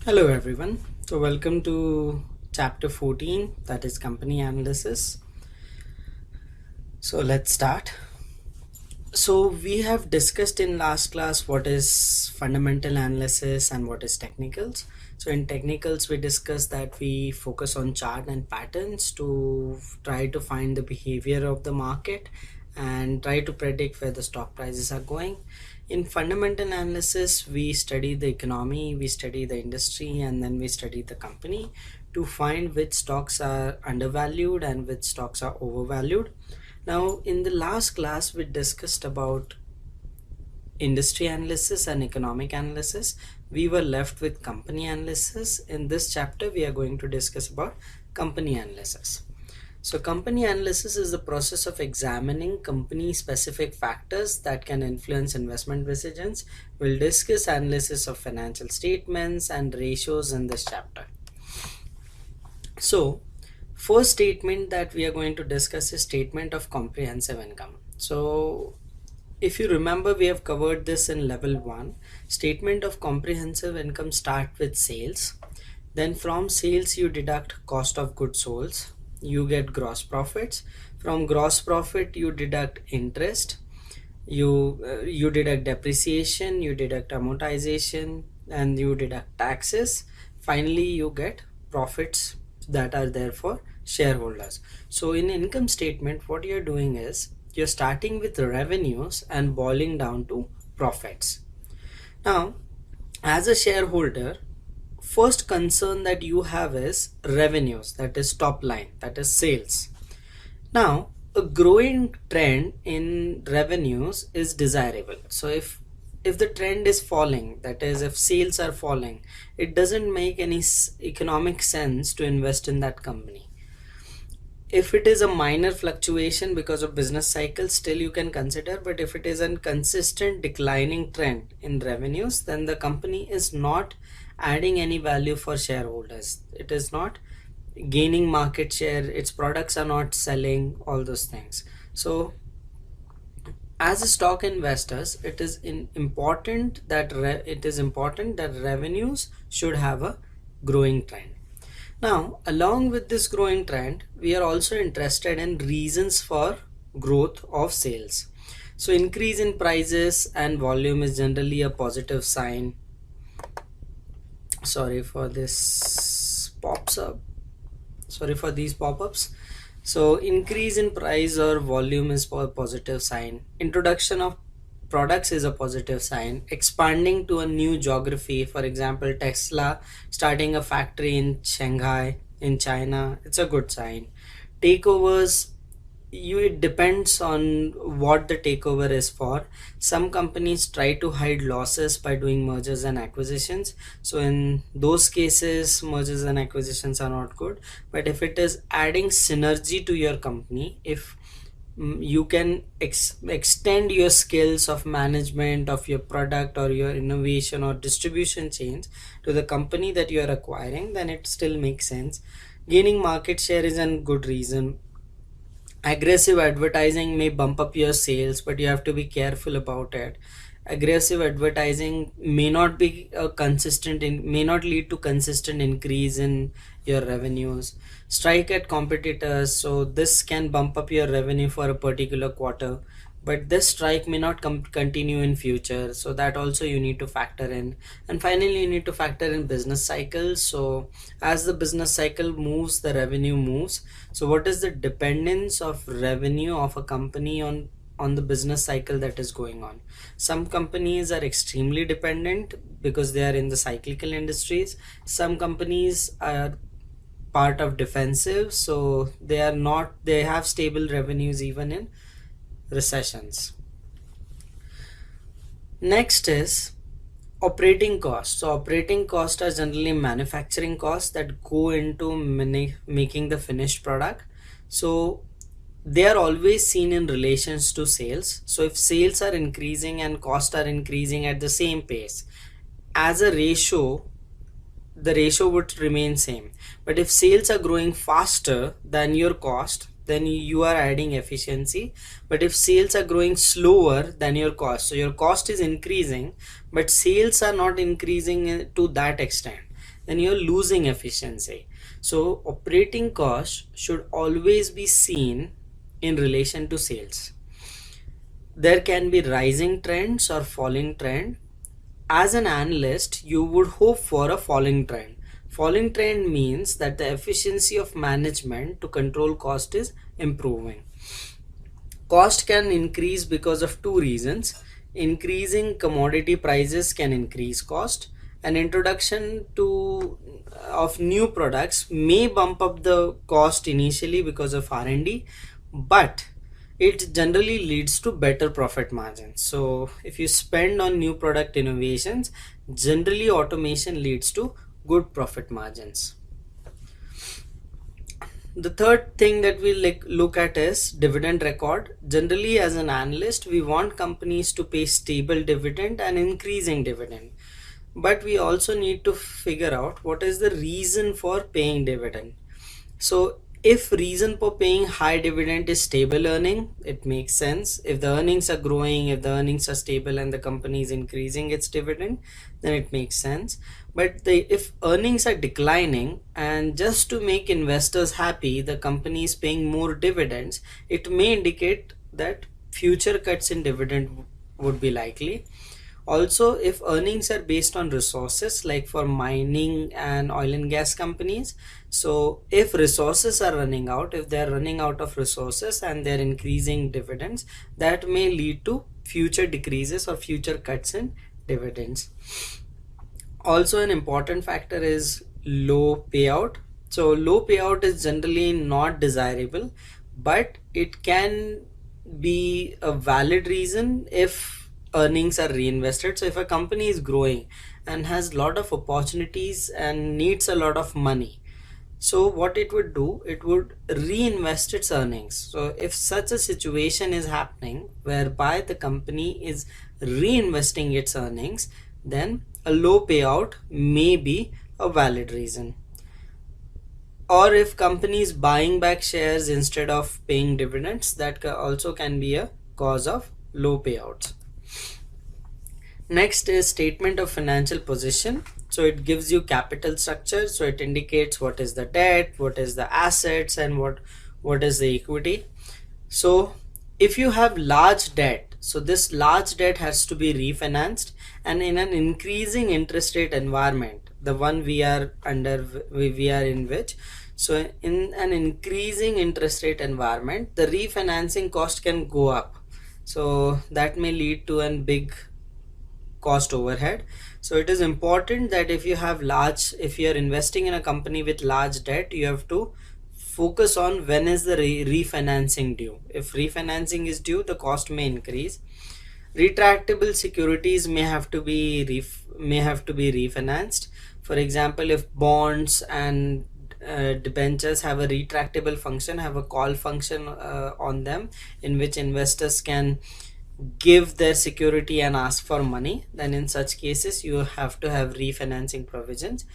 Hello everyone. So welcome to chapter 14, that is company analysis. So let's start. So we have discussed in last class what is fundamental analysis and what is technicals. So in technicals we discussed that we focus on chart and patterns to try to find the behavior of the market and try to predict where the stock prices are going. In fundamental analysis we study the economy, we study the industry, and then we study the company to find which stocks are undervalued and which stocks are overvalued. Now, in the last class, we discussed about industry analysis and economic analysis. We were left with company analysis. In this chapter, we are going to discuss about company analysis. So company analysis is the process of examining company specific factors that can influence investment decisions. We'll discuss analysis of financial statements and ratios in this chapter. So first statement that we are going to discuss is statement of comprehensive income. So if you remember, we have covered this in level 1. Statement of comprehensive income start with sales. Then from sales you deduct cost of goods sold. You get gross profits. From gross profit you deduct interest. You deduct depreciation, you deduct amortization, and you deduct taxes. Finally you get profits that are there for shareholders. So in income statement, what you're doing is you're starting with revenues and boiling down to profits. Now, as a shareholder, first concern that you have is revenues, that is top line, that is sales. Now, a growing trend in revenues is desirable. So if the trend is falling, that is if sales are falling, it doesn't make any economic sense to invest in that company. If it is a minor fluctuation because of business cycles, still you can consider, but if it is a consistent declining trend in revenues, then the company is not adding any value for shareholders. It is not gaining market share, its products are not selling, all those things. So as a stock investors, it is important that revenues should have a growing trend. Now, along with this growing trend, we are also interested in reasons for growth of sales. So increase in prices and volume is generally a positive sign. Sorry for this pops up. Sorry for these pop-ups. So increase in price or volume is a positive sign. Introduction of products is a positive sign. Expanding to a new geography, for example Tesla starting a factory in Shanghai in China, it's a good sign. Takeovers, it depends on what the takeover is for. Some companies try to hide losses by doing mergers and acquisitions, so in those cases mergers and acquisitions are not good. But if it is adding synergy to your company, if you can extend your skills of management of your product or your innovation or distribution chains to the company that you are acquiring, then it still makes sense. Gaining market share is a good reason. Aggressive advertising may bump up your sales, but you have to be careful about it. Aggressive advertising may not be a may not lead to consistent increase in your revenues. Strike at competitors, so this can bump up your revenue for a particular quarter, but this strike may not continue in future, so that also you need to factor in. And finally you need to factor in business cycles. So as the business cycle moves, the revenue moves. So what is the dependence of revenue of a company on the business cycle that is going on? Some companies are extremely dependent because they are in the cyclical industries. Some companies are part of defensive, so they have stable revenues even in recessions. Next is operating costs. So operating costs are generally manufacturing costs that go into making the finished product. So they are always seen in relations to sales. So if sales are increasing and costs are increasing at the same pace, as a ratio, the ratio would remain same. But if sales are growing faster than your cost, then you are adding efficiency. But if sales are growing slower than your cost, so your cost is increasing but sales are not increasing to that extent, then you're losing efficiency. So operating cost should always be seen in relation to sales. There can be rising trends or falling trend. As an analyst, you would hope for a falling trend. Falling trend means that the efficiency of management to control cost is improving. Cost can increase because of two reasons. Increasing commodity prices can increase cost. An introduction to of new products may bump up the cost initially because of R&D, but it generally leads to better profit margins. So if you spend on new product innovations, generally automation leads to good profit margins. The third thing that we look at is dividend record. Generally, as an analyst, we want companies to pay stable dividend and increasing dividend, but we also need to figure out what is the reason for paying dividend. So if reason for paying high dividend is stable earning, it makes sense. If the earnings are growing, if the earnings are stable and the company is increasing its dividend, then it makes sense. But if earnings are declining and just to make investors happy, the company is paying more dividends, it may indicate that future cuts in dividend would be likely. Also, if earnings are based on resources, like for mining and oil and gas companies, so if resources are running out, if they're running out of resources and they're increasing dividends, that may lead to future decreases or future cuts in dividends. Also, an important factor is low payout. So low payout is generally not desirable, but it can be a valid reason if earnings are reinvested. So if a company is growing and has a lot of opportunities and needs a lot of money, so what it would do, it would reinvest its earnings. So if such a situation is happening whereby the company is reinvesting its earnings, then a low payout may be a valid reason. Or if company is buying back shares instead of paying dividends, that also can be a cause of low payouts. Next is statement of financial position. So it gives you capital structure. So it indicates what is the debt, what is the assets, and what is the equity. So if you have large debt, so this large debt has to be refinanced, and in an increasing interest rate environment, the one we are under, we are in which, so in an increasing interest rate environment, the refinancing cost can go up. So that may lead to a big cost overhead. So it is important that if you have large, if you are investing in a company with large debt, you have to focus on when is the refinancing due. If refinancing is due, the cost may increase. Retractable securities may have to be refinanced. For example, if bonds and debentures have a retractable function, have a call function on them, in which investors can give their security and ask for money, then in such cases you have to have refinancing provisions.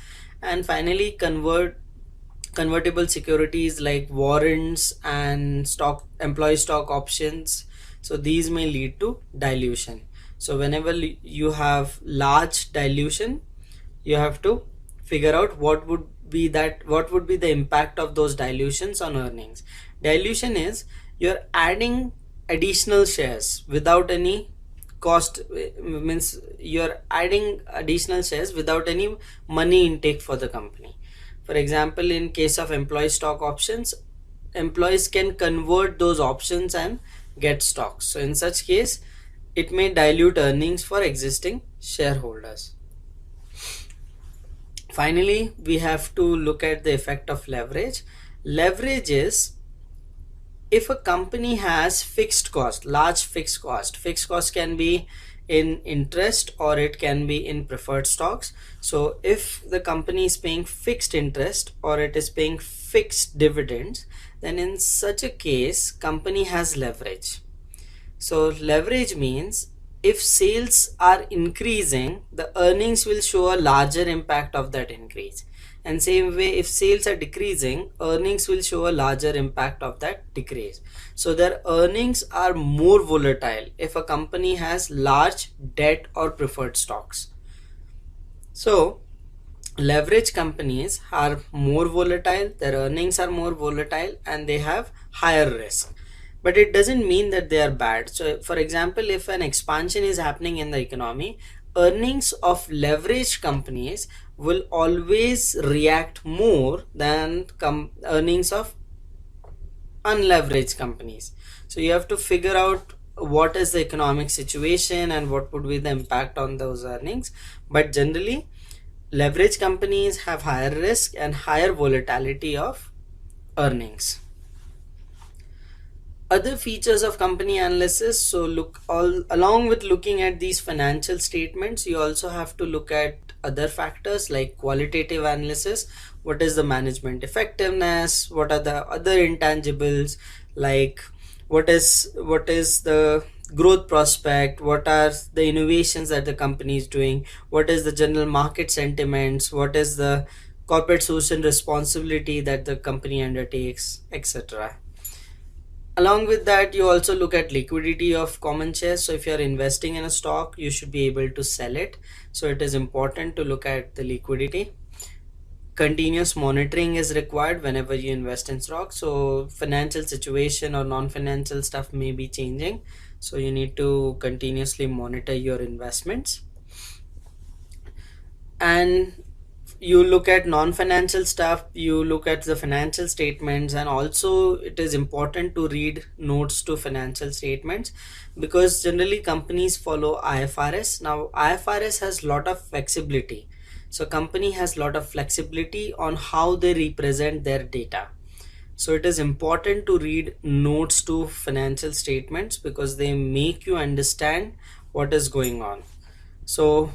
And finally, convertible securities like warrants and employee stock options, so these may lead to dilution. So whenever you have large dilution, you have to figure out what would be the impact of those dilutions on earnings. Dilution is you're adding additional shares without any cost, means you're adding additional shares without any money intake for the company. For example, in case of employee stock options, employees can convert those options and get stocks. So in such case, it may dilute earnings for existing shareholders. Finally, we have to look at the effect of leverage. Leverage is if a company has fixed cost, large fixed cost can be in interest or it can be in preferred stocks. So if the company is paying fixed interest or it is paying fixed dividends, then in such a case, company has leverage. So leverage means if sales are increasing, the earnings will show a larger impact of that increase. And same way, if sales are decreasing, earnings will show a larger impact of that decrease. So their earnings are more volatile if a company has large debt or preferred stocks. So leverage companies are more volatile, their earnings are more volatile, and they have higher risk. But it doesn't mean that they are bad. So for example, if an expansion is happening in the economy, earnings of leverage companies will always react more than earnings of unleveraged companies. So you have to figure out what is the economic situation and what would be the impact on those earnings. But generally, leverage companies have higher risk and higher volatility of earnings. Other features of company analysis, so look, all along with looking at these financial statements, you also have to look at other factors like qualitative analysis. What is the management effectiveness? What are the other intangibles, like what is the growth prospect, what are the innovations that the company is doing, what is the general market sentiments, what is the corporate social responsibility that the company undertakes, etc. Along with that, you also look at liquidity of common shares. So if you're investing in a stock, you should be able to sell it. So it is important to look at the liquidity. Continuous monitoring is required whenever you invest in stocks. So financial situation or non-financial stuff may be changing, so you need to continuously monitor your investments. And you look at non-financial stuff, you look at the financial statements, and also it is important to read notes to financial statements, because generally companies follow IFRS. Now IFRS has a lot of flexibility, so company has a lot of flexibility on how they represent their data. So it is important to read notes to financial statements because they make you understand what is going on. So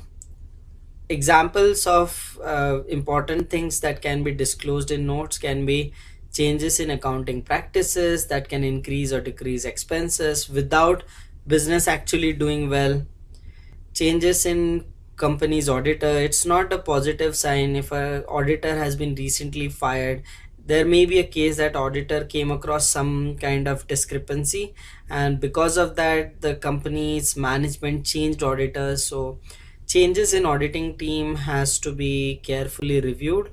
examples of important things that can be disclosed in notes can be changes in accounting practices that can increase or decrease expenses without business actually doing well. Changes in company's auditor, it's not a positive sign if a auditor has been recently fired. There may be a case that auditor came across some kind of discrepancy, and because of that the company's management changed auditors. So changes in auditing team has to be carefully reviewed.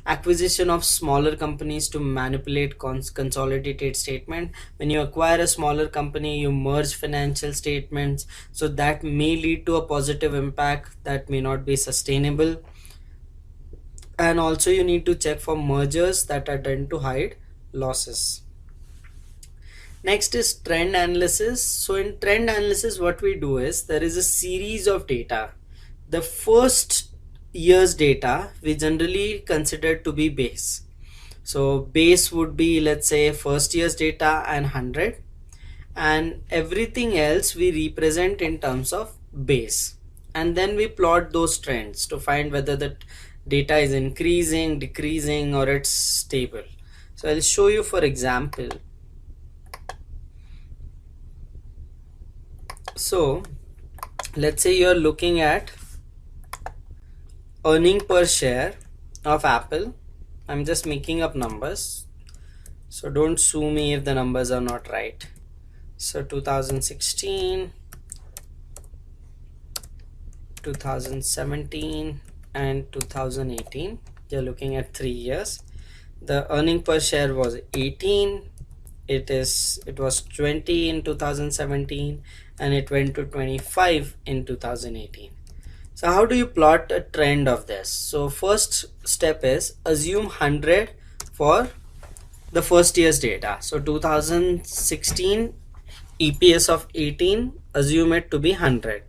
Acquisition of smaller companies to manipulate consolidated statement. When you acquire a smaller company, you merge financial statements, so that may lead to a positive impact that may not be sustainable. And also you need to check for mergers that are done to hide losses. Next is trend analysis. So in trend analysis, what we do is there is a series of data. The first year's data we generally consider to be base. So base would be, let's say, first year's data and 100, and everything else we represent in terms of base, and then we plot those trends to find whether the data is increasing, decreasing, or it's stable. So I'll show you for example. So let's say you're looking at earning per share of Apple. I'm just making up numbers, so don't sue me if the numbers are not right. So 2016, 2017 and 2018, you're looking at 3 years. The earning per share was 18. It was 20 in 2017 and it went to 25 in 2018. So how do you plot a trend of this? So first step is assume 100 for the first year's data. So 2016 EPS of 18, assume it to be 100.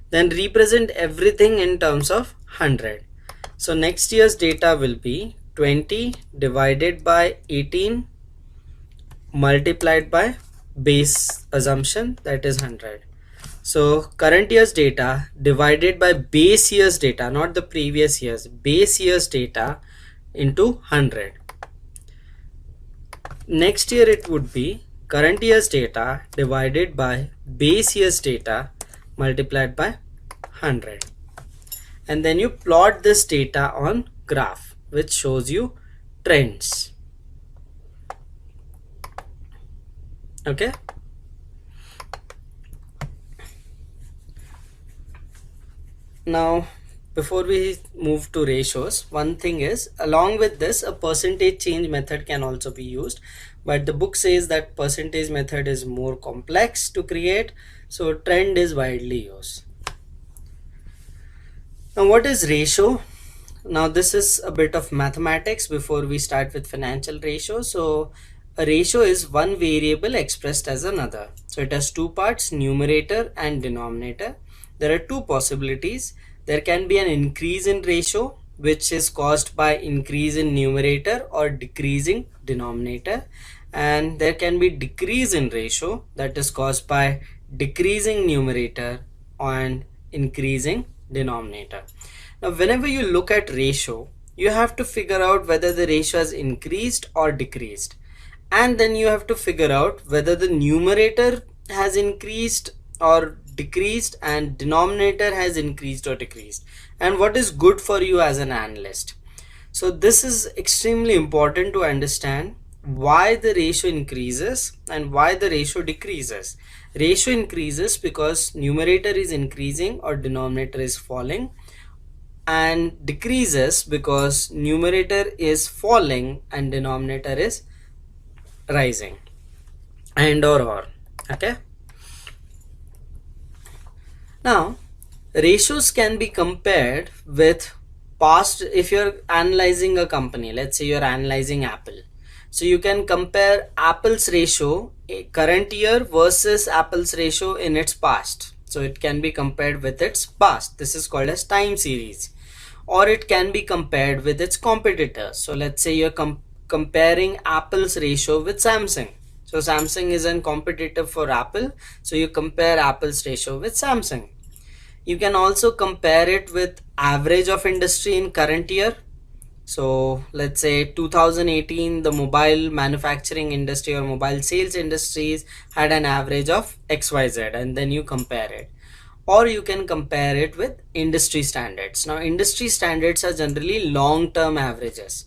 Then represent everything in terms of 100. So next year's data will be 20 divided by 18 multiplied by base assumption, that is 100. So current year's data divided by base year's data, not the previous year's, base year's data into 100. Next year it would be current year's data divided by base year's data multiplied by 100. And then you plot this data on graph which shows you trends. Okay. Now before we move to ratios, one thing is, along with this, a percentage change method can also be used, but the book says that percentage method is more complex to create, so trend is widely used. Now what is ratio? Now this is a bit of mathematics before we start with financial ratio. So a ratio is one variable expressed as another. So it has two parts, numerator and denominator. There are two possibilities. There can be an increase in ratio, which is caused by increase in numerator or decreasing denominator, and there can be decrease in ratio, that is caused by decreasing numerator and increasing denominator. Now whenever you look at ratio, you have to figure out whether the ratio has increased or decreased, and then you have to figure out whether the numerator has increased or decreased and denominator has increased or decreased, and what is good for you as an analyst. So this is extremely important to understand why the ratio increases and why the ratio decreases. Ratio increases because numerator is increasing or denominator is falling, and decreases because numerator is falling and denominator is rising, and or. Okay. Now ratios can be compared with past. If you're analyzing a company, let's say you're analyzing Apple, so you can compare Apple's ratio current year versus Apple's ratio in its past. So it can be compared with its past. This is called as time series. Or it can be compared with its competitors. So let's say you're comparing Apple's ratio with Samsung. So Samsung is a competitor for Apple, so you compare Apple's ratio with Samsung. You can also compare it with average of industry in current year. So let's say 2018, the mobile manufacturing industry or mobile sales industries had an average of XYZ, and then you compare it. Or you can compare it with industry standards. Now industry standards are generally long-term averages.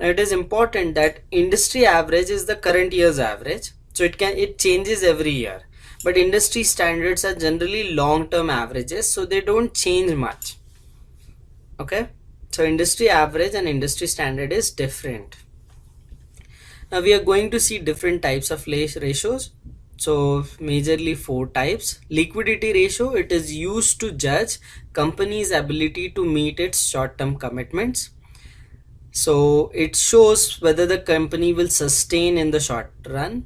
Now it is important that industry average is the current year's average, so it changes every year, but industry standards are generally long-term averages, so they don't change much. Okay, so industry average and industry standard is different. Now we are going to see different types of ratios. So majorly four types. Liquidity ratio, it is used to judge company's ability to meet its short-term commitments. So it shows whether the company will sustain in the short run.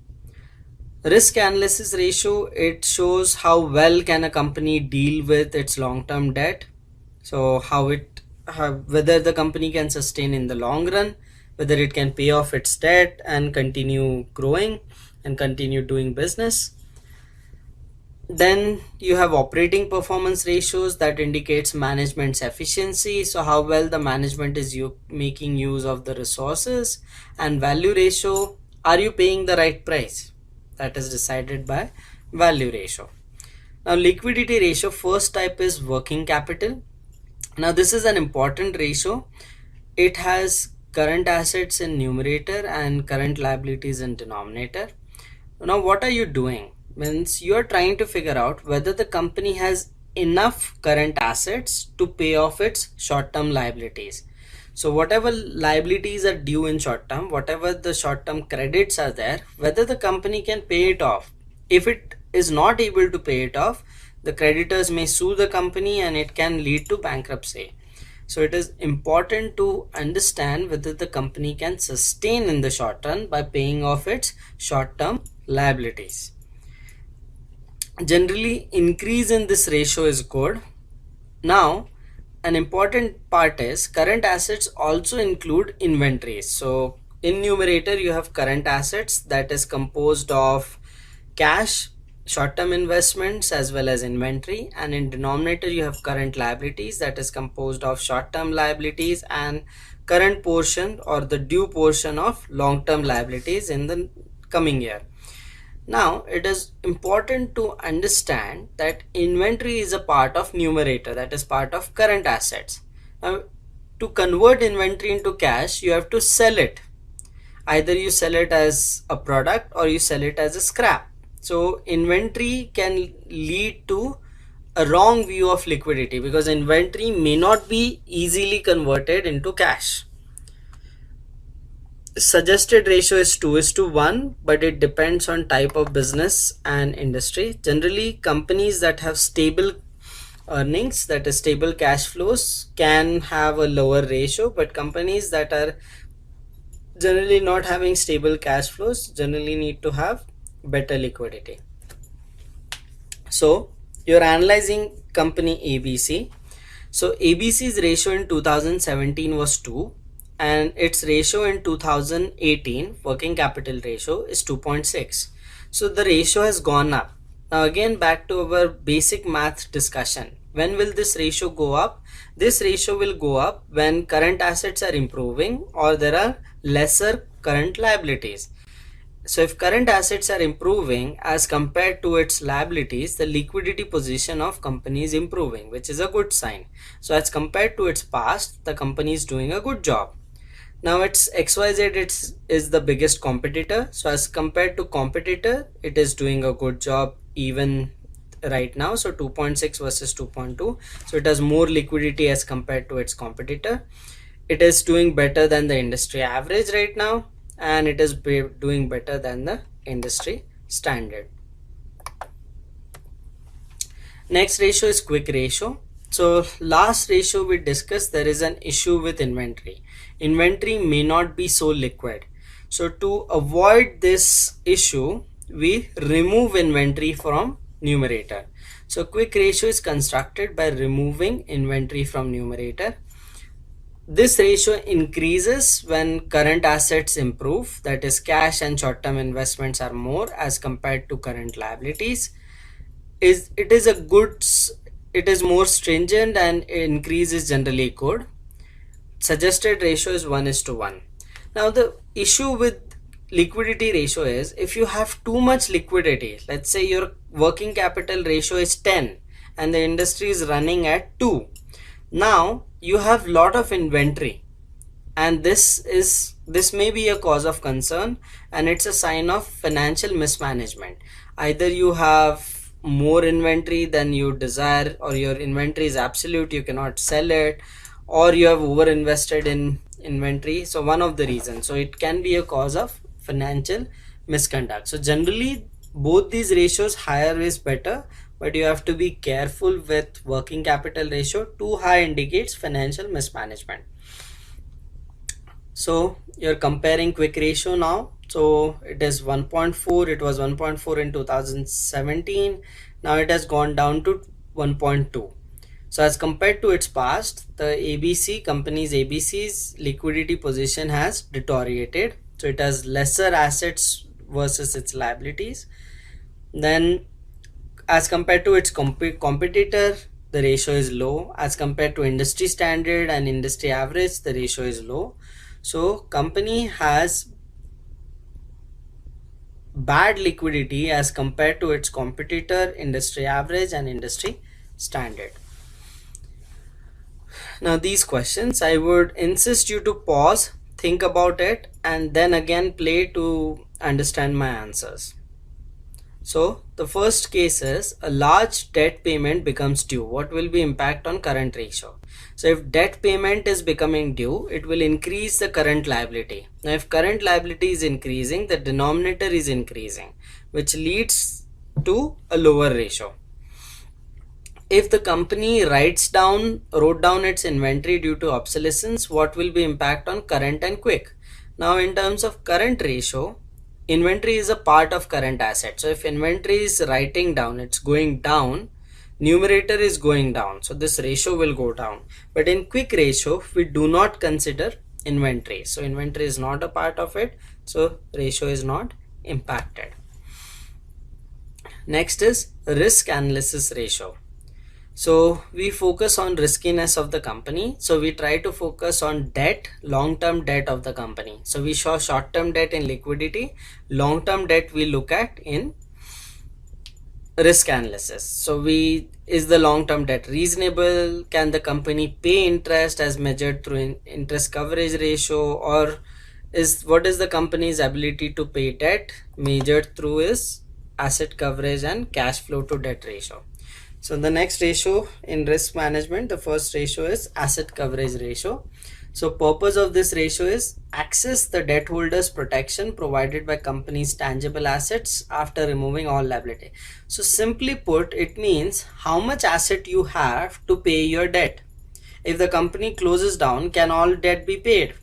Risk analysis ratio, it shows how well can a company deal with its long-term debt. So whether the company can sustain in the long run, whether it can pay off its debt and continue growing and continue doing business. Then you have operating performance ratios, that indicates management's efficiency, so how well the management is making use of the resources. And value ratio, are you paying the right price? That is decided by value ratio. Now liquidity ratio, first type is working capital. Now this is an important ratio. It has current assets in numerator and current liabilities in denominator. Now what are you doing? Means you are trying to figure out whether the company has enough current assets to pay off its short-term liabilities. So whatever liabilities are due in short term, whatever the short-term credits are there, whether the company can pay it off. If it is not able to pay it off, the creditors may sue the company and it can lead to bankruptcy. So it is important to understand whether the company can sustain in the short run by paying off its short-term liabilities. Generally, increase in this ratio is good. Now, an important part is current assets also include inventories. So in numerator, you have current assets, that is composed of cash, short-term investments as well as inventory, and in denominator you have current liabilities, that is composed of short-term liabilities and current portion or the due portion of long-term liabilities in the coming year. Now it is important to understand that inventory is a part of numerator, that is part of current assets. Now to convert inventory into cash, you have to sell it. Either you sell it as a product or you sell it as a scrap. So inventory can lead to a wrong view of liquidity because inventory may not be easily converted into cash. Suggested ratio is 2:1, but it depends on type of business and industry. Generally, companies that have stable earnings, that is stable cash flows, can have a lower ratio, but companies that are generally not having stable cash flows generally need to have better liquidity. So you're analyzing company ABC. So ABC's ratio in 2017 was 2 and its ratio in 2018 working capital ratio is 2.6. So the ratio has gone up. Now again back to our basic math discussion. When will this ratio go up? This ratio will go up when current assets are improving or there are lesser current liabilities. So if current assets are improving as compared to its liabilities, the liquidity position of company is improving, which is a good sign. So as compared to its past, the company is doing a good job. Now its XYZ is the biggest competitor. So as compared to competitor, it is doing a good job even right now. So 2.6 versus 2.2. So it has more liquidity as compared to its competitor. It is doing better than the industry average right now, and it is doing better than the industry standard. Next ratio is quick ratio. So last ratio we discussed, there is an issue with inventory. Inventory may not be so liquid. So to avoid this issue, we remove inventory from numerator. So quick ratio is constructed by removing inventory from numerator. This ratio increases when current assets improve, that is cash and short-term investments are more as compared to current liabilities. It is more stringent and increase is generally good. Suggested ratio is 1:1. Now the issue with liquidity ratio is if you have too much liquidity, let's say your working capital ratio is 10 and the industry is running at 2. Now you have lot of inventory and this may be a cause of concern and it's a sign of financial mismanagement. Either you have more inventory than you desire, or your inventory is absolute, you cannot sell it, or you have over invested in inventory. So one of the reasons, so it can be a cause of financial misconduct. So generally both these ratios, higher is better, but you have to be careful with working capital ratio. Too high indicates financial mismanagement. So you're comparing quick ratio now. So it is 1.4. It was 1.4 in 2017. Now it has gone down to 1.2. So as compared to its past, the company's ABC's liquidity position has deteriorated. So it has lesser assets versus its liabilities. Then as compared to its competitor, the ratio is low. As compared to industry standard and industry average, the ratio is low. So company has bad liquidity as compared to its competitor, industry average and industry standard. Now these questions, I would insist you to pause, think about it, and then again play to understand my answers. So the first case is a large debt payment becomes due. What will be impact on current ratio? So if debt payment is becoming due, it will increase the current liability. Now if current liability is increasing, the denominator is increasing, which leads to a lower ratio. If the company wrote down its inventory due to obsolescence, what will be impact on current and quick? Now in terms of current ratio, inventory is a part of current asset. So if inventory is writing down, it's going down, numerator is going down, so this ratio will go down. But in quick ratio, we do not consider inventory, so inventory is not a part of it, so ratio is not impacted. Next is risk analysis ratio. So we focus on riskiness of the company. So we try to focus on debt, long-term debt of the company. So we show short-term debt in liquidity, long-term debt we look at in risk analysis. So is the long-term debt reasonable? Can the company pay interest as measured through interest coverage ratio, or what is the company's ability to pay debt measured through is asset coverage and cash flow to debt ratio? So the next ratio in risk management, the first ratio is asset coverage ratio. So purpose of this ratio is access the debt holders protection provided by company's tangible assets after removing all liability. So simply put, it means how much asset you have to pay your debt. If the company closes down, can all debt be paid?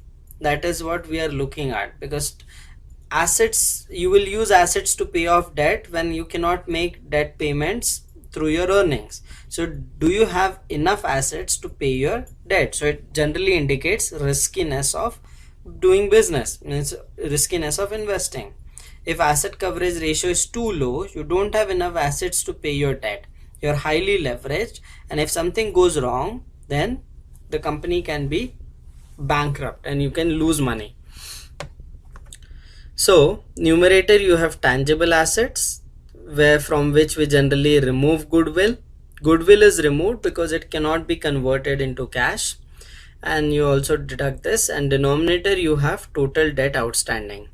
That is what we are looking at, because assets, you will use assets to pay off debt when you cannot make debt payments through your earnings. So do you have enough assets to pay your debt? So it generally indicates riskiness of doing business, means riskiness of investing. If asset coverage ratio is too low, you don't have enough assets to pay your debt, you're highly leveraged, and if something goes wrong, then the company can be bankrupt and you can lose money. So numerator, you have tangible assets, where from which we generally remove goodwill. Goodwill is removed because it cannot be converted into cash, and you also deduct this. And denominator, you have total debt outstanding.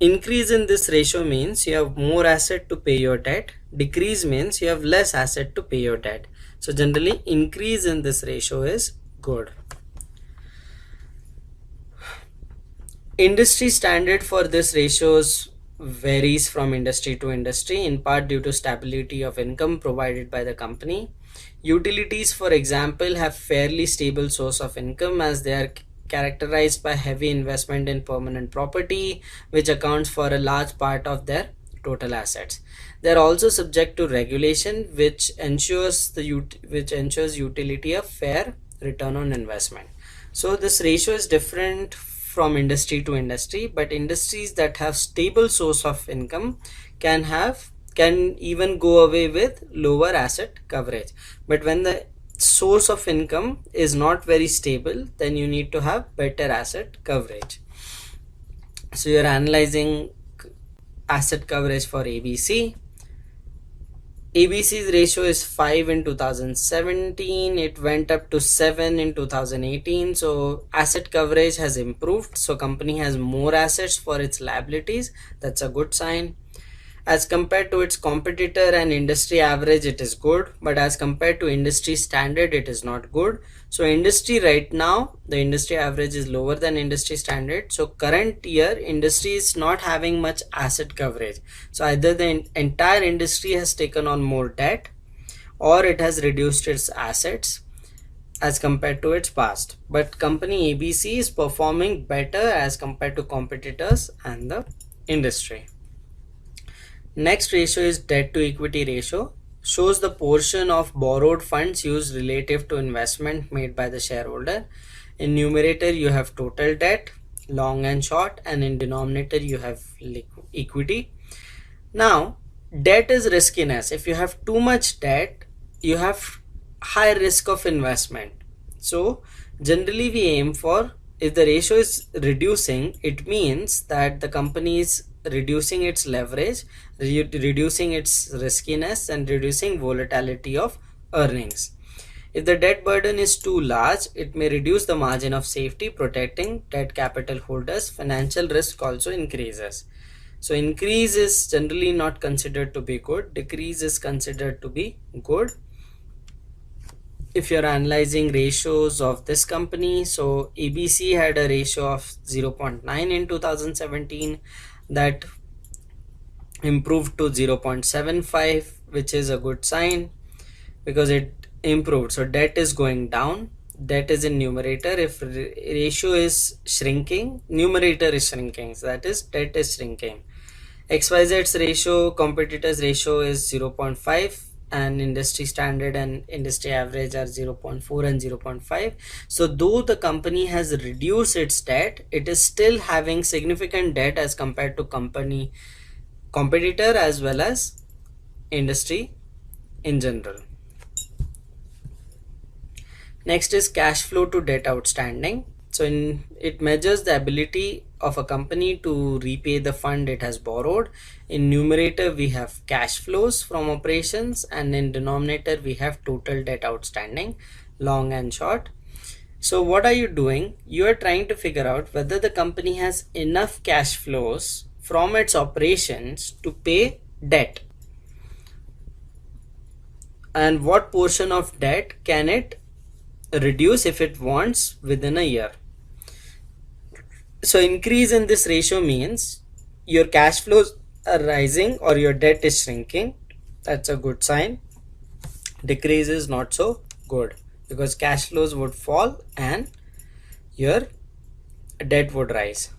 Increase in this ratio means you have more asset to pay your debt. Decrease means you have less asset to pay your debt. So generally increase in this ratio is good. Industry standard for this ratios varies from industry to industry, in part due to stability of income provided by the company. Utilities, for example, have fairly stable source of income as they are characterized by heavy investment in permanent property, which accounts for a large part of their total assets. They are also subject to regulation, which ensures utility a fair return on investment. So this ratio is different from industry to industry, but industries that have stable source of income can even go away with lower asset coverage. But when the source of income is not very stable, then you need to have better asset coverage. So you're analyzing asset coverage for ABC. ABC's ratio is 5 in 2017. It went up to 7 in 2018. So asset coverage has improved. So company has more assets for its liabilities. That's a good sign. As compared to its competitor and industry average, it is good, but as compared to industry standard, it is not good. So industry right now, the industry average is lower than industry standard. So current year industry is not having much asset coverage. So either the entire industry has taken on more debt, or it has reduced its assets as compared to its past. But company ABC is performing better as compared to competitors and the industry. Next ratio is debt to equity ratio. Shows the portion of borrowed funds used relative to investment made by the shareholder. In numerator, you have total debt, long and short, and in denominator, you have equity. Now, debt is riskiness. If you have too much debt, you have high risk of investment. So generally we aim for, if the ratio is reducing, it means that the company is reducing its leverage, reducing its riskiness, and reducing volatility of earnings. If the debt burden is too large, it may reduce the margin of safety protecting debt capital holders. Financial risk also increases. So increase is generally not considered to be good, decrease is considered to be good. If you're analyzing ratios of this company, so ABC had a ratio of 0.9 in 2017, that improved to 0.75, which is a good sign because it improved. So debt is going down, debt is in numerator. If ratio is shrinking, numerator is shrinking, so that is debt is shrinking. XYZ's ratio, competitors ratio is 0.5, and industry standard and industry average are 0.4 and 0.5. So though the company has reduced its debt, it is still having significant debt as compared to competitor as well as industry in general. Next is cash flow to debt outstanding. So it measures the ability of a company to repay the fund it has borrowed. In numerator, we have cash flows from operations, and in denominator, we have total debt outstanding, long and short. So what are you doing? You are trying to figure out whether the company has enough cash flows from its operations to pay debt. and what portion of debt can it reduce if it wants within a year. So increase in this ratio means your cash flows are rising or your debt is shrinking. That's a good sign. Decrease is not so good because cash flows would fall and your debt would rise.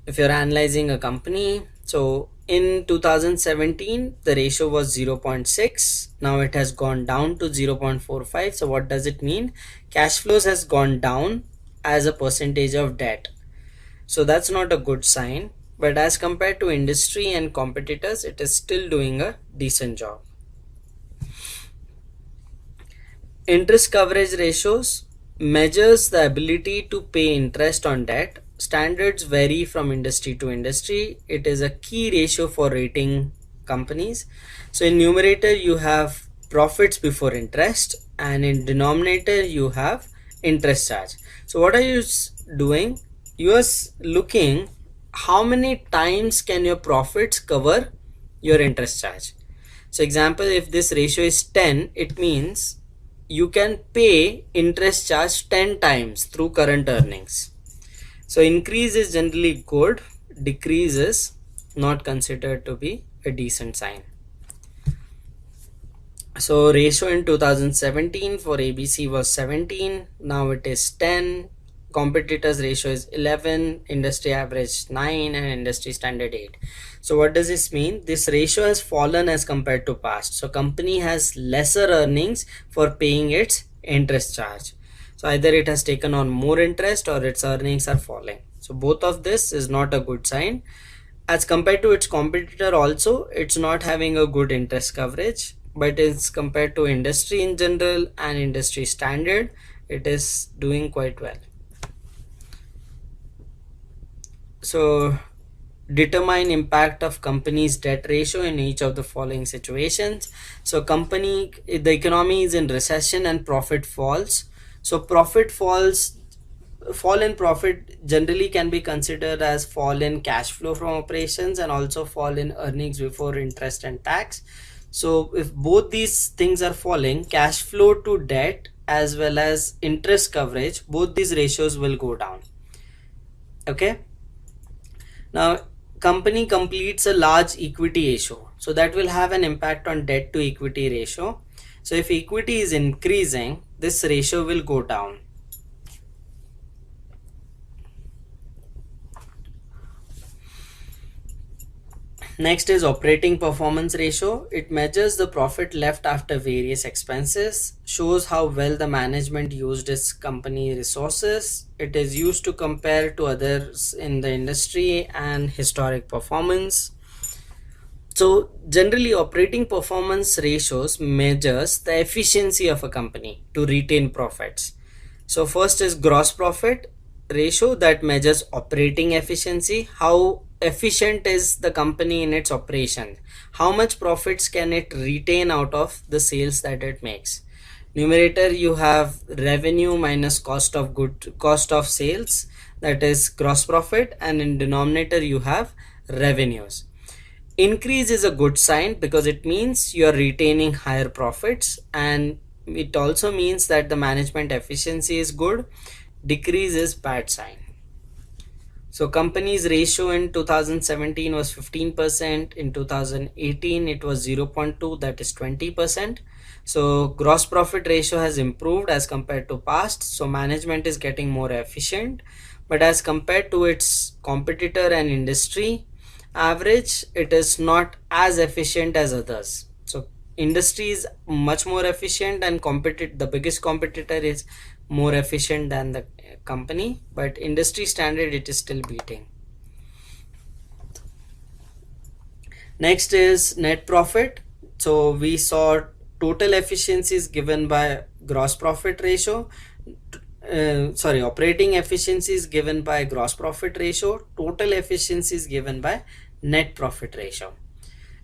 If you're analyzing a company, so in 2017 the ratio was 0.6, now it has gone down to 0.45. So what does it mean? Cash flows has gone down as a percentage of debt. So that's not a good sign, but as compared to industry and competitors, it is still doing a decent job. Interest coverage ratios measures the ability to pay interest on debt. Standards vary from industry to industry. It is a key ratio for rating companies. So in numerator you have profits before interest, and in denominator you have interest charge. So what are you doing? You are looking how many times can your profits cover your interest charge. So example, if this ratio is 10, it means you can pay interest charge 10 times through current earnings. So increase is generally good, decrease is not considered to be a decent sign. So ratio in 2017 for ABC was 17, now it is 10. Competitors ratio is 11, industry average 9, and industry standard 8. So what does this mean? This ratio has fallen as compared to past. So company has lesser earnings for paying its interest charge. So either it has taken on more interest or its earnings are falling. So both of this is not a good sign. As compared to its competitor also, it's not having a good interest coverage, but it's compared to industry in general and industry standard, it is doing quite well. So determine impact of company's debt ratio in each of the following situations. So company, the economy is in recession and profit falls. So profit falls, fall in profit generally can be considered as fall in cash flow from operations and also fall in earnings before interest and tax. So if both these things are falling, cash flow to debt as well as interest coverage, both these ratios will go down. Okay. Now company completes a large equity issue, so that will have an impact on debt to equity ratio. So if equity is increasing, this ratio will go down. Next is operating performance ratio. It measures the profit left after various expenses, shows how well the management used its company resources. It is used to compare to others in the industry and historic performance. So generally operating performance ratios measures the efficiency of a company to retain profits. So first is gross profit ratio, that measures operating efficiency, how efficient is the company in its operation, how much profits can it retain out of the sales that it makes. Numerator you have revenue minus cost of sales, that is gross profit, and in denominator you have revenues. Increase is a good sign because it means you are retaining higher profits, and it also means that the management efficiency is good. Decrease is bad sign. So company's ratio in 2017 was 15%, in 2018 it was 0.2, that is 20%. So gross profit ratio has improved as compared to past, so management is getting more efficient, but as compared to its competitor and industry average, it is not as efficient as others. So industry is much more efficient and the biggest competitor is more efficient than the company, but industry standard it is still beating. Next is net profit. So we saw total efficiencies given by gross profit ratio, operating efficiencies given by gross profit ratio, total efficiencies given by net profit ratio.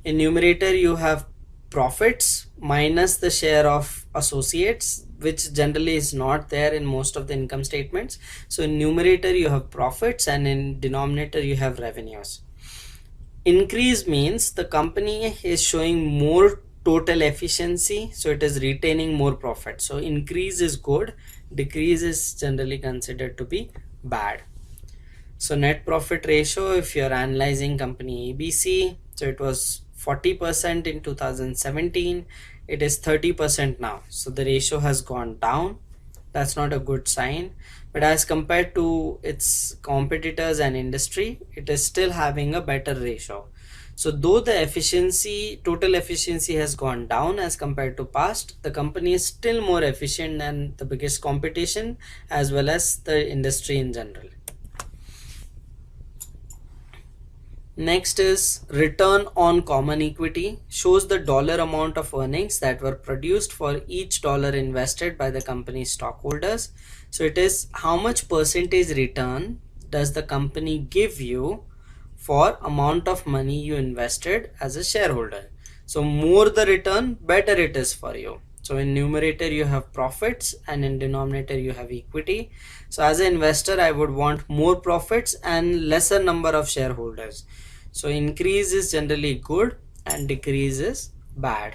In numerator you have profits minus the share of associates, which generally is not there in most of the income statements. So in numerator you have profits and in denominator you have revenues. Increase means the company is showing more total efficiency, so it is retaining more profit. So increase is good, decrease is generally considered to be bad. So net profit ratio, if you're analyzing company ABC, so it was 40% in 2017, it is 30% now. So the ratio has gone down. That's not a good sign. But as compared to its competitors and industry, it is still having a better ratio. So though the efficiency, total efficiency has gone down as compared to past, the company is still more efficient than the biggest competition as well as the industry in general. Next is return on common equity, shows the dollar amount of earnings that were produced for each dollar invested by the company's stockholders. So it is how much percentage return does the company give you for amount of money you invested as a shareholder. So more the return, better it is for you. So in numerator you have profits and in denominator you have equity. So as an investor I would want more profits and lesser number of shareholders. So increase is generally good and decrease is bad.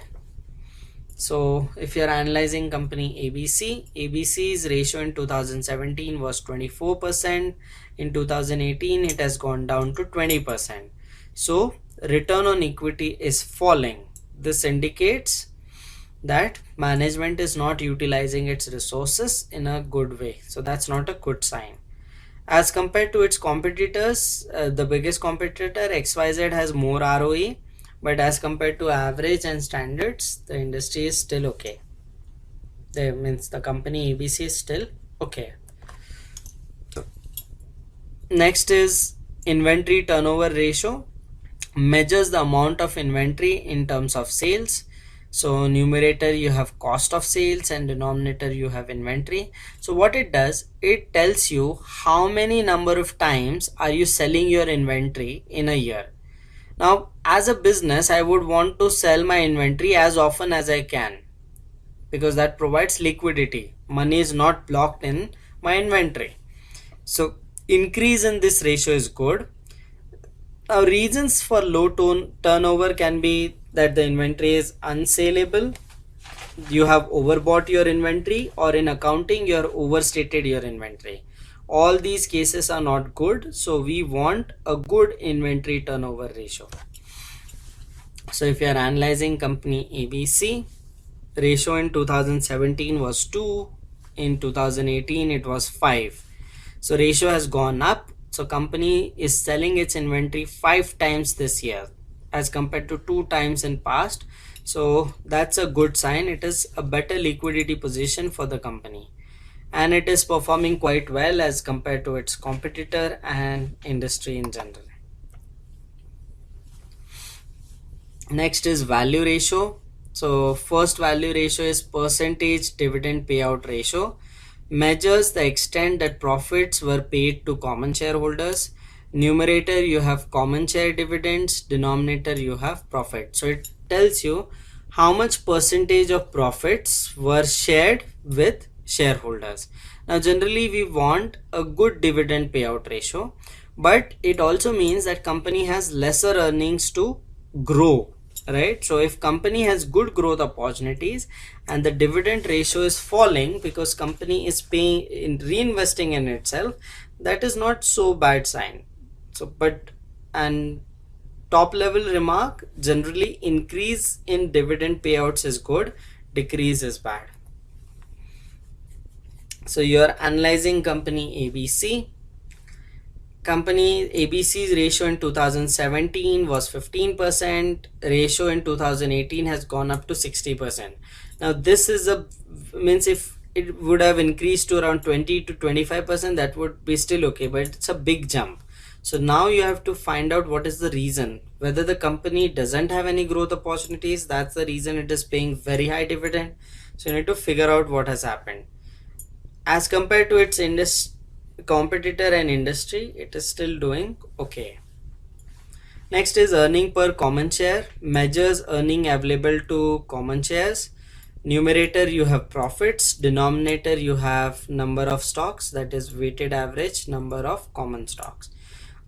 So if you're analyzing company ABC, ABC's ratio in 2017 was 24%. In 2018 it has gone down to 20%. So return on equity is falling. This indicates that management is not utilizing its resources in a good way. So that's not a good sign. As compared to its competitors, the biggest competitor XYZ has more ROE, but as compared to average and standards, the industry is still okay. That means the company ABC is still okay. So next is inventory turnover ratio, measures the amount of inventory in terms of sales. So numerator you have cost of sales and denominator you have inventory. So what it does, it tells you how many number of times are you selling your inventory in a year. Now as a business I would want to sell my inventory as often as I can because that provides liquidity. Money is not blocked in my inventory. So increase in this ratio is good. Now reasons for low turnover can be that the inventory is unsaleable, you have overbought your inventory, or in accounting you are overstated your inventory. All these cases are not good, so we want a good inventory turnover ratio. So if you are analyzing company ABC, ratio in 2017 was 2, in 2018 it was 5. So ratio has gone up. So company is selling its inventory 5 times this year as compared to 2 times in past. So that's a good sign. It is a better liquidity position for the company and it is performing quite well as compared to its competitor and industry in general. Next is value ratio. So first value ratio is percentage dividend payout ratio, measures the extent that profits were paid to common shareholders. Numerator you have common share dividends, denominator you have profit. So it tells you how much percentage of profits were shared with shareholders. Now generally we want a good dividend payout ratio, but it also means that company has lesser earnings to grow, right? So if company has good growth opportunities and the dividend ratio is falling because company is paying in reinvesting in itself, that is not so bad sign. So but and top level remark, generally increase in dividend payouts is good, decrease is bad. So you are analyzing company ABC. Company ABC's ratio in 2017 was 15%, ratio in 2018 has gone up to 60%. Now this is a means if it would have increased to around 20 to 25%, that would be still okay, but it's a big jump. So now you have to find out what is the reason. Whether the company doesn't have any growth opportunities, that's the reason it is paying very high dividend. So you need to figure out what has happened. As compared to its competitor and industry, it is still doing okay. Next is earning per common share, measures earning available to common shares. Numerator you have profits, denominator you have number of stocks, that is weighted average number of common stocks.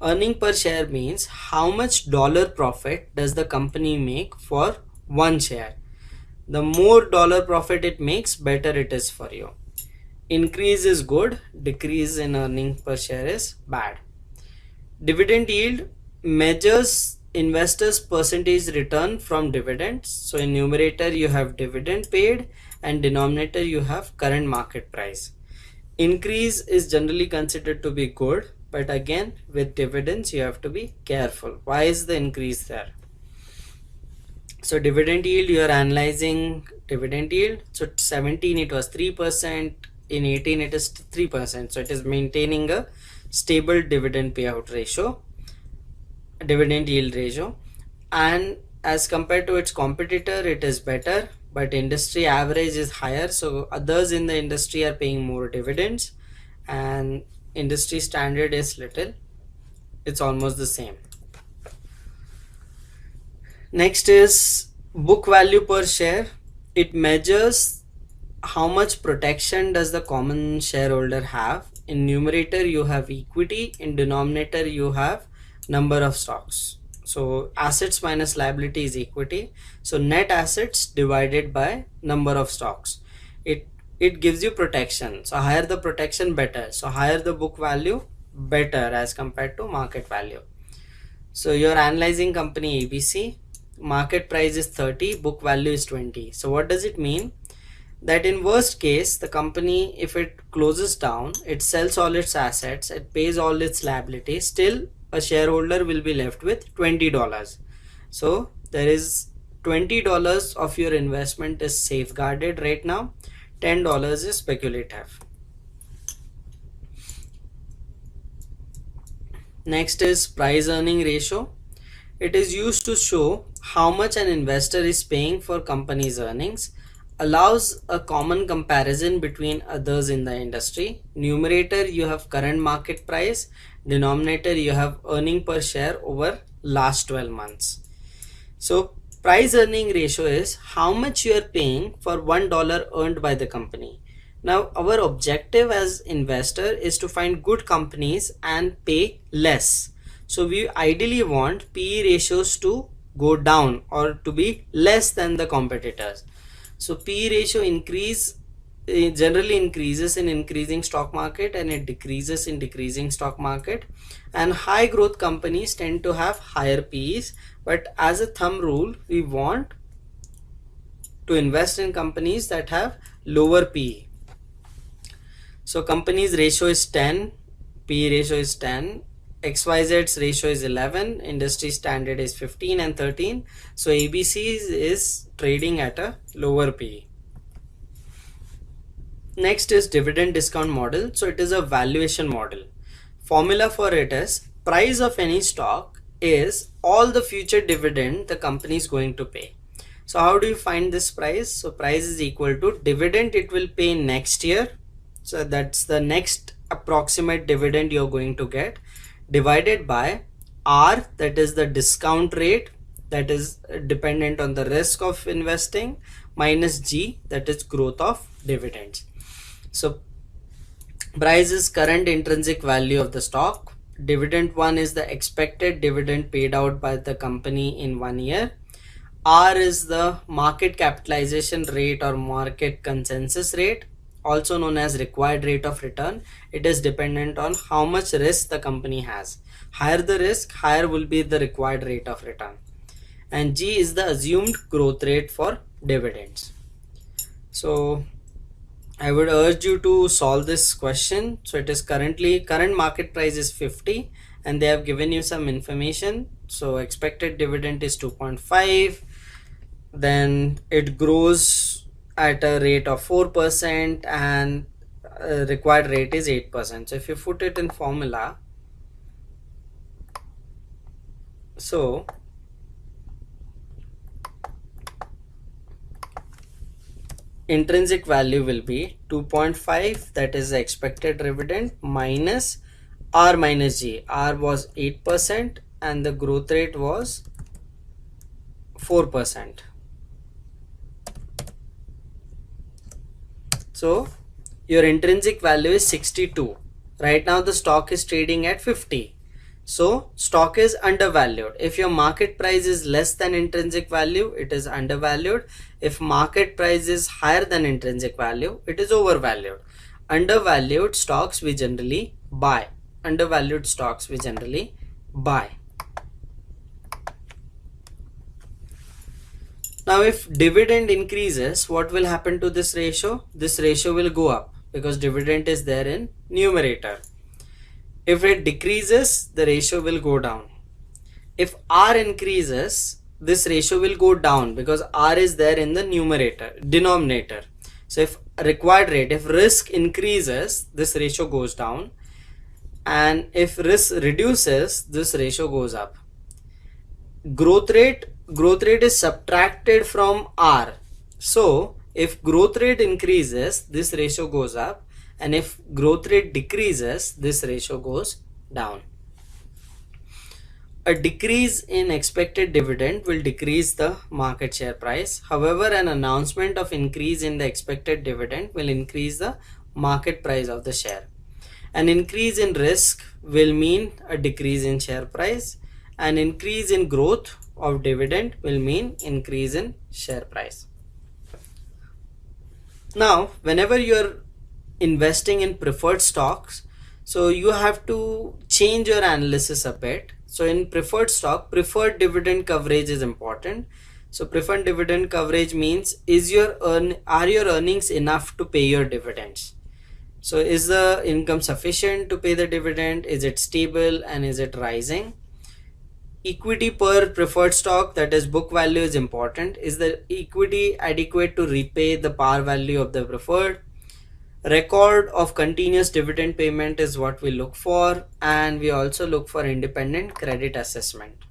Earning per share means how much dollar profit does the company make for one share. The more dollar profit it makes, better it is for you. Increase is good, decrease in earning per share is bad. Dividend yield measures investors percentage return from dividends. So in numerator you have dividend paid and denominator you have current market price. Increase is generally considered to be good, but again with dividends you have to be careful. Why is the increase there? So dividend yield, you are analyzing dividend yield. So 17 it was 3%, in 18 it is 3%. So it is maintaining a stable dividend payout ratio, dividend yield ratio, and as compared to its competitor it is better, but industry average is higher. So others in the industry are paying more dividends and industry standard is little, it's almost the same. Next is book value per share. It measures how much protection does the common shareholder have. In numerator you have equity, in denominator you have number of stocks. So assets minus liability is equity. So net assets divided by number of stocks. It gives you protection. So higher the protection, better. So higher the book value, better as compared to market value. So you're analyzing company ABC, market price is 30, book value is 20. So what does it mean? That in worst case, the company, if it closes down, it sells all its assets, it pays all its liabilities, still a shareholder will be left with $20. So there is $20 of your investment is safeguarded right now, $10 is speculative. Next is price earning ratio. It is used to show how much an investor is paying for company's earnings, allows a common comparison between others in the industry. Numerator you have current market price, denominator you have earning per share over last 12 months. So price earning ratio is how much you are paying for $1 earned by the company. Now our objective as investor is to find good companies and pay less. So we ideally want PE ratios to go down or to be less than the competitors. So PE ratio generally increases in increasing stock market and it decreases in decreasing stock market, and high growth companies tend to have higher PEs, but as a thumb rule we want to invest in companies that have lower PE. So companies ratio is 10, PE ratio is 10, XYZ's ratio is 11, industry standard is 15 and 13. So ABC is trading at a lower PE. Next is dividend discount model. So it is a valuation model. Formula for it is price of any stock is all the future dividend the company is going to pay. So how do you find this price? So price is equal to dividend it will pay next year. So that's the next approximate dividend you're going to get, divided by R, that is the discount rate that is dependent on the risk of investing, minus G, that is growth of dividends. So price is current intrinsic value of the stock. Dividend 1 is the expected dividend paid out by the company in 1 year. R is the market capitalization rate or market consensus rate, also known as required rate of return. It is dependent on how much risk the company has. Higher the risk, higher will be the required rate of return. And G is the assumed growth rate for dividends. So I would urge you to solve this question. So it is current market price is 50 and they have given you some information. So expected dividend is 2.5, then it grows at a rate of 4% and required rate is 8%. So if you put it in formula, so intrinsic value will be 2.5, that is the expected dividend, minus R minus G. R was 8% and the growth rate was 4%. So your intrinsic value is 62. Right now the stock is trading at 50. So stock is undervalued. If your market price is less than intrinsic value, it is undervalued. If market price is higher than intrinsic value, it is overvalued. Undervalued stocks we generally buy. Undervalued stocks we generally buy. Now if dividend increases, what will happen to this ratio? This ratio will go up because dividend is there in numerator. If it decreases, the ratio will go down. If R increases, this ratio will go down because R is there in the denominator. So if required rate, if risk increases, this ratio goes down, and if risk reduces, this ratio goes up. Growth rate is subtracted from R. So if growth rate increases, this ratio goes up, and if growth rate decreases, this ratio goes down. A decrease in expected dividend will decrease the market share price. However, an announcement of increase in the expected dividend will increase the market price of the share. An increase in risk will mean a decrease in share price. An increase in growth of dividend will mean increase in share price. Now, whenever you're investing in preferred stocks, so you have to change your analysis a bit. So in preferred stock, preferred dividend coverage is important. So preferred dividend coverage means are your earnings enough to pay your dividends? So is the income sufficient to pay the dividend? Is it stable and is it rising? Equity per preferred stock, that is book value, is important. Is the equity adequate to repay the par value of the preferred? Record of continuous dividend payment is what we look for, and we also look for independent credit assessment.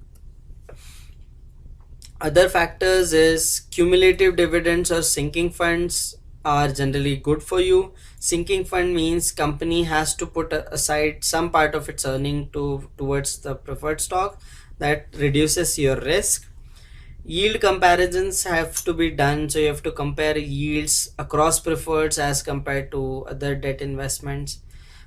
Other factors is cumulative dividends or sinking funds are generally good for you. Sinking fund means company has to put aside some part of its earning towards the preferred stock. That reduces your risk. Yield comparisons have to be done, so you have to compare yields across preferreds as compared to other debt investments.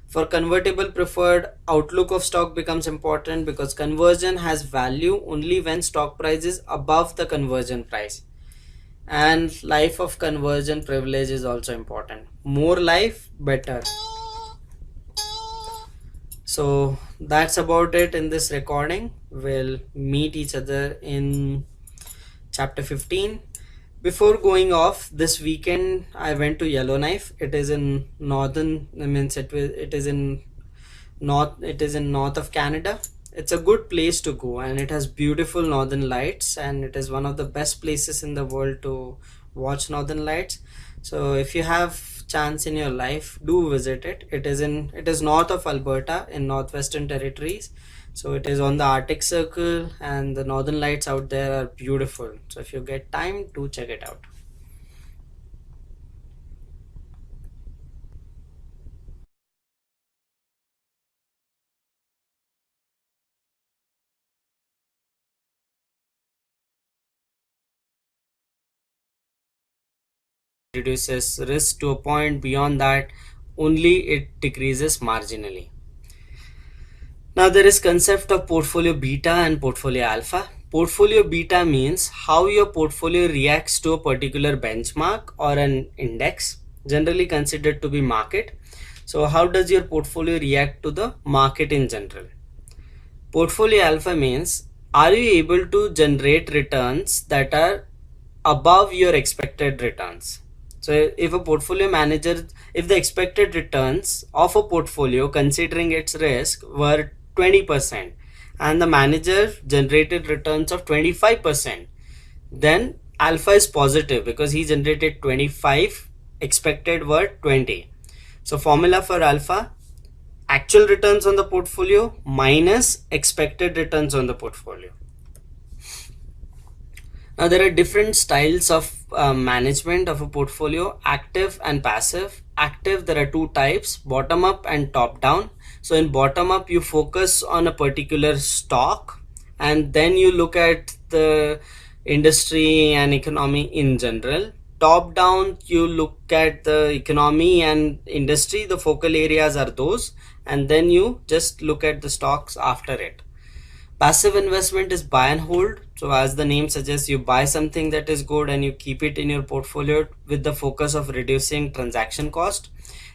For convertible preferred, outlook of stock becomes important because conversion has value only when stock price is above the conversion price. And life of conversion privilege is also important. More life, better. So that's about it in this recording. We'll meet each other in chapter 15. Before going off, this weekend I went to Yellowknife. It is in northern, it is in north of Canada. It's a good place to go, and it has beautiful northern lights, and it is one of the best places in the world to watch northern lights. So if you have chance in your life, do visit it. It is north of Alberta in Northwestern Territories. So it is on the Arctic Circle, and the northern lights out there are beautiful. So if you get time, do check it out. Reduces risk to a point. Beyond that, only it decreases marginally. Now there is concept of portfolio beta and portfolio alpha. Portfolio beta means how your portfolio reacts to a particular benchmark or an index, generally considered to be market. So how does your portfolio react to the market in general? Portfolio alpha means, are you able to generate returns that are above your expected returns? So if a portfolio manager, if the expected returns of a portfolio considering its risk were 20% and the manager generated returns of 25%, then alpha is positive because he generated 25, expected were 20. So formula for alpha: actual returns on the portfolio minus expected returns on the portfolio. Now there are different styles of management of a portfolio: active and passive. Active, there are two types: bottom up and top down. So in bottom up, you focus on a particular stock and then you look at the industry and economy in general. Top down, you look at the economy and industry, the focal areas are those, and then you just look at the stocks after it. Passive investment is buy and hold. So as the name suggests, you buy something that is good and you keep it in your portfolio with the focus of reducing transaction cost.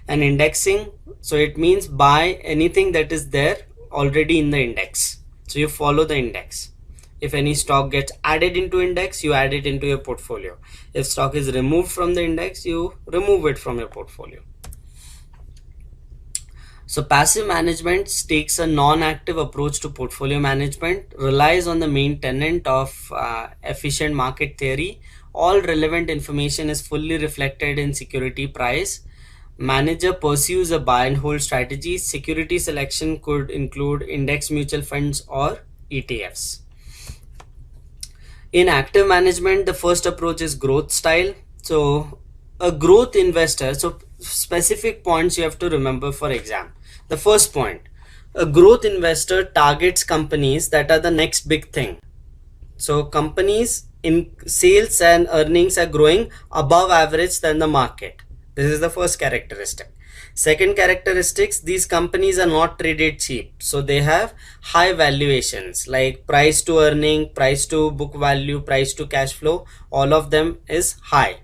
And indexing, so it means buy anything that is there already in the index. So you follow the index. If any stock gets added into index, you add it into your portfolio. If stock is removed from the index, you remove it from your portfolio. So passive management takes a non-active approach to portfolio management, relies on the main tenet of efficient market theory. All relevant information is fully reflected in security price. Manager pursues a buy and hold strategy. Security selection could include index mutual funds or ETFs. In active management, the first approach is growth style. So a growth investor, so specific points you have to remember for exam. The first point, a growth investor targets companies that are the next big thing. So companies in sales and earnings are growing above average than the market. This is the first characteristic. Second characteristics, these companies are not traded cheap. So they have high valuations like price to earning, price to book value, price to cash flow. All of them is high.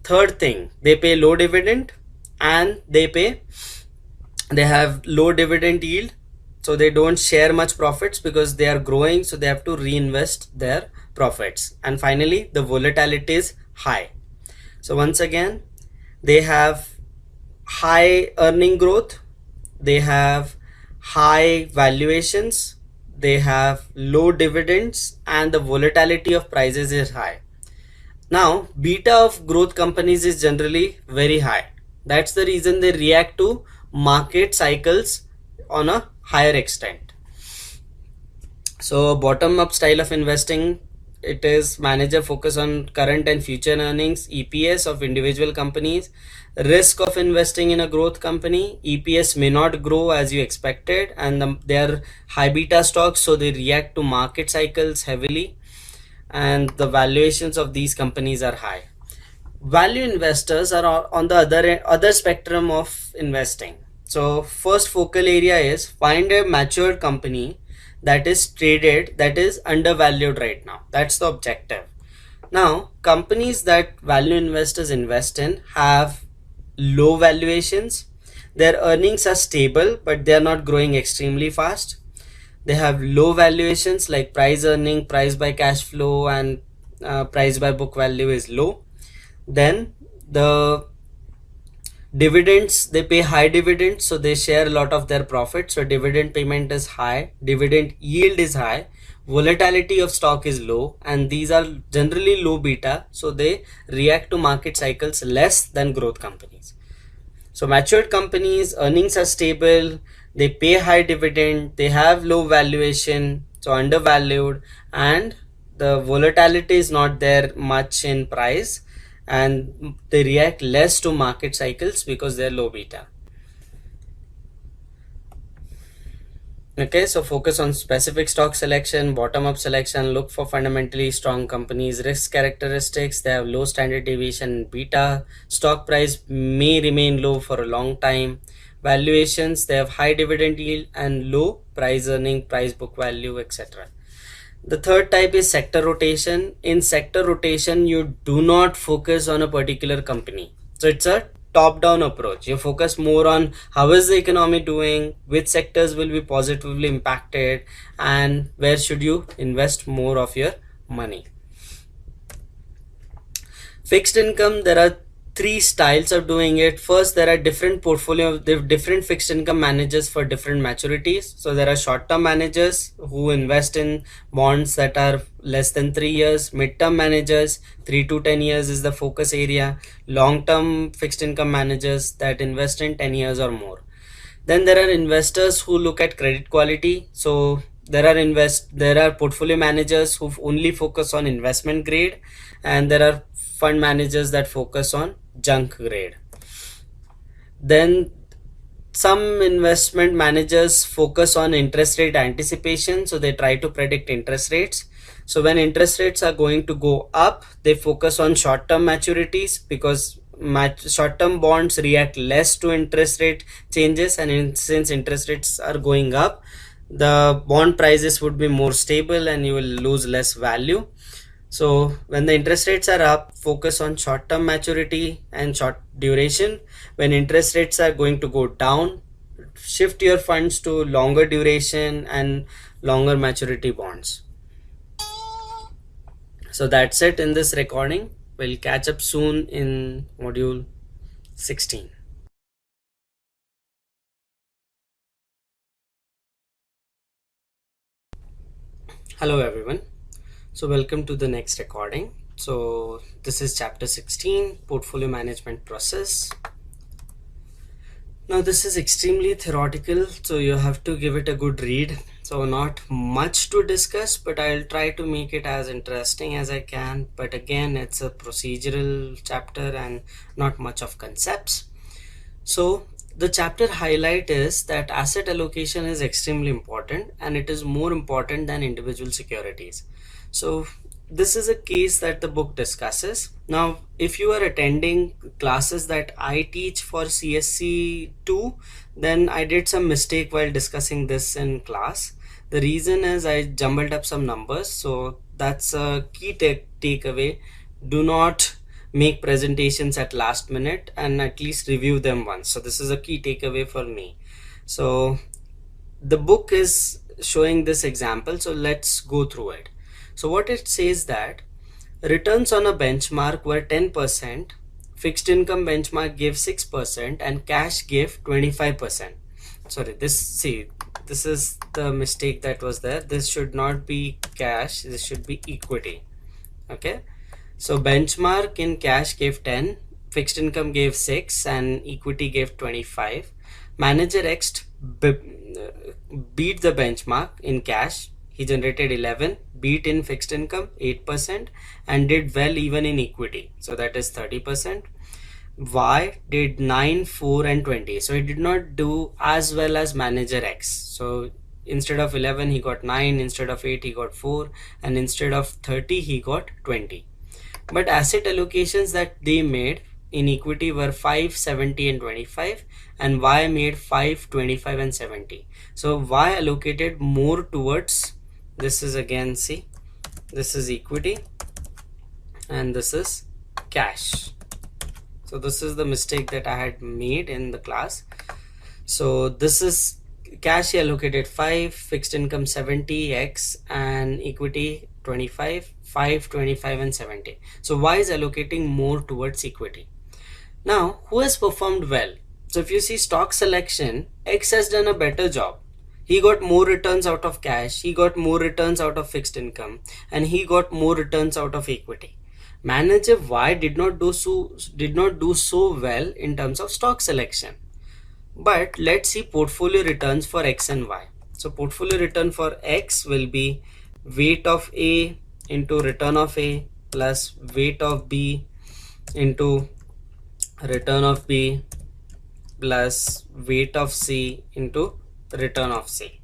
Third thing, they pay low dividend and they have low dividend yield. So they don't share much profits because they are growing. So they have to reinvest their profits. And finally, the volatility is high. So once again, they have high earning growth, they have high valuations, they have low dividends, and the volatility of prices is high. Now, beta of growth companies is generally very high. That's the reason they react to market cycles on a higher extent. So bottom up style of investing, it is manager focus on current and future earnings, EPS of individual companies. Risk of investing in a growth company, EPS may not grow as you expected, and they are high beta stocks, so they react to market cycles heavily, and the valuations of these companies are high. Value investors are on the other spectrum of investing. So first focal area is find a matured company that is traded, that is undervalued right now. That's the objective. Now companies that value investors invest in have low valuations, their earnings are stable but they are not growing extremely fast, they have low valuations like price earning, price by cash flow, and price by book value is low. Then the dividends, they pay high dividends, so they share a lot of their profit, so dividend payment is high, dividend yield is high, volatility of stock is low, and these are generally low beta, so they react to market cycles less than growth companies. So matured companies, earnings are stable, they pay high dividend, they have low valuation, so undervalued, and the volatility is not there much in price, and they react less to market cycles because they're low beta. Okay, so focus on specific stock selection, bottom up selection, look for fundamentally strong companies, risk characteristics, they have low standard deviation beta, stock price may remain low for a long time, valuations, they have high dividend yield and low price earning, price book value, etc. The third type is sector rotation. In sector rotation, you do not focus on a particular company. So it's a top-down approach. You focus more on how is the economy doing, which sectors will be positively impacted, and where should you invest more of your money. Fixed income, there are three styles of doing it. First, there are different different fixed income managers for different maturities. So there are short-term managers who invest in bonds that are less than 3 years. Mid-term managers, 3 to 10 years is the focus area. Long-term fixed income managers that invest in 10 years or more. Then there are investors who look at credit quality. So there are portfolio managers who only focus on investment grade, and there are fund managers that focus on junk grade. Then some investment managers focus on interest rate anticipation, so they try to predict interest rates. So when interest rates are going to go up, they focus on short-term maturities because short-term bonds react less to interest rate changes, and since interest rates are going up, the bond prices would be more stable and you will lose less value. So when the interest rates are up, focus on short-term maturity and short duration. When interest rates are going to go down, shift your funds to longer duration and longer maturity bonds. So that's it in this recording. We'll catch up soon in module 16. Hello everyone. So welcome to the next recording. So this is chapter 16, portfolio management process. Now this is extremely theoretical, so you have to give it a good read. So not much to discuss, but I'll try to make it as interesting as I can. But again, it's a procedural chapter and not much of concepts. So the chapter highlight is that asset allocation is extremely important, and it is more important than individual securities. So this is a case that the book discusses. Now, if you are attending classes that I teach for CSC 2, then I did some mistake while discussing this in class. The reason is I jumbled up some numbers, so that's a key takeaway. Do not make presentations at last minute, and at least review them once. So this is a key takeaway for me. So the book is showing this example, so let's go through it. So what it says that returns on a benchmark were 10%, fixed income benchmark gave 6%, and cash gave 25%. Sorry, this is the mistake that was there. This should not be cash, this should be equity. Okay, so benchmark in cash gave 10, fixed income gave 6, and equity gave 25. Manager X beat the benchmark in cash. He generated 11, beat in fixed income 8%, and did well even in equity. So that is 30%. Y did 9, 4, and 20. So he did not do as well as Manager X. So instead of 11, he got 9, instead of 8, he got 4, and instead of 30, he got 20. But asset allocations that they made in equity were 5, 70, and 25, and Y made 5, 25, and 70. So Y allocated more towards, this is again, see, this is equity and this is cash. So this is the mistake that I had made in the class. So this is cash, he allocated 5, fixed income 70, X, and equity 25, 5, 25, and 70. So Y is allocating more towards equity. Now, who has performed well? So if you see stock selection, X has done a better job. He got more returns out of cash, he got more returns out of fixed income, and he got more returns out of equity. Manager Y did not do so well in terms of stock selection. But let's see portfolio returns for X and Y. So portfolio return for X will be weight of A into return of A plus weight of B into return of B plus weight of C into return of C.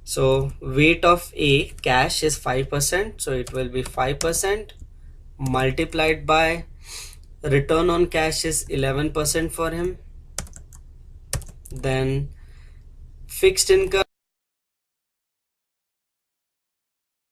So weight of A, cash, is 5%, so it will be 5% multiplied by return on cash is 11% for him. Then fixed income